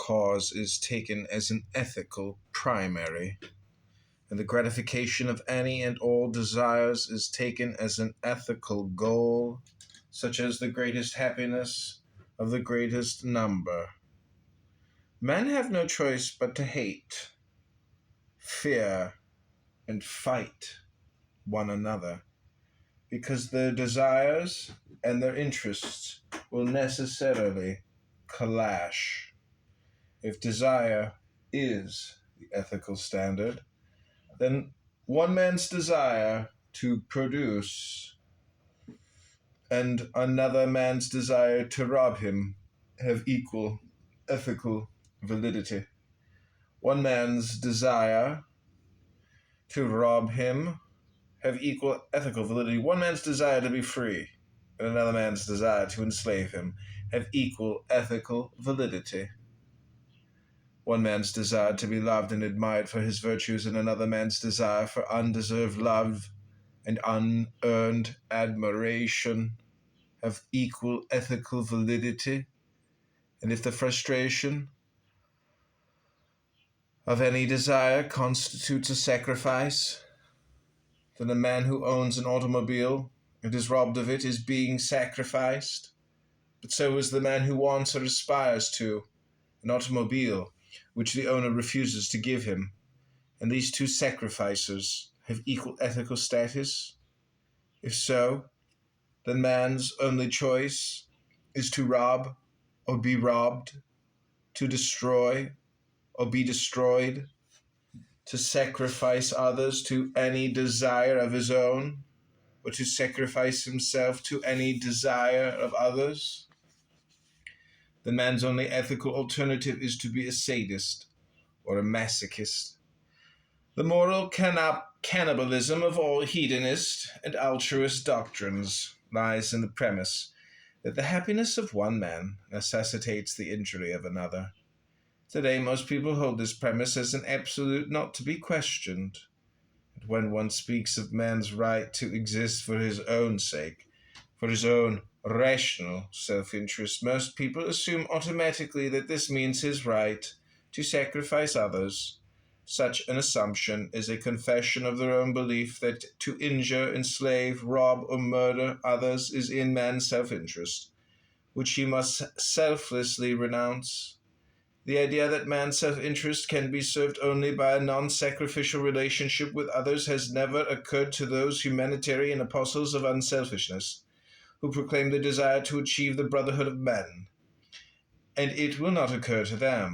cause is taken as an ethical primary, and the gratification of any and all desires is taken as an ethical goal, such as the greatest happiness of the greatest number. Men have no choice but to hate, fear, and fight one another, because their desires and their interests will necessarily clash. If desire is the ethical standard, then one man's desire to produce and another man's desire to rob him have equal ethical validity. One man's desire to rob him have equal ethical validity. One man's desire to be free and another man's desire to enslave him have equal ethical validity. One man's desire to be loved and admired for his virtues and another man's desire for undeserved love and unearned admiration have equal ethical validity. And if the frustration of any desire constitutes a sacrifice, then a man who owns an automobile and is robbed of it is being sacrificed. But so is the man who wants or aspires to an automobile which the owner refuses to give him. And these two sacrifices have equal ethical status. If so, then man's only choice is to rob or be robbed, to destroy or be destroyed, to sacrifice others to any desire of his own, or to sacrifice himself to any desire of others. The man's only ethical alternative is to be a sadist or a masochist. The moral cannibalism of all hedonist and altruist doctrines lies in the premise that the happiness of one man necessitates the injury of another. Today, most people hold this premise as an absolute not to be questioned. And when one speaks of man's right to exist for his own sake, for his own rational self-interest, most people assume automatically that this means his right to sacrifice others. Such an assumption is a confession of their own belief that to injure, enslave, rob, or murder others is in man's self-interest, which he must selflessly renounce. The idea that man's self-interest can be served only by a non-sacrificial relationship with others has never occurred to those humanitarian apostles of unselfishness, who proclaim the desire to achieve the brotherhood of men, and it will not occur to them.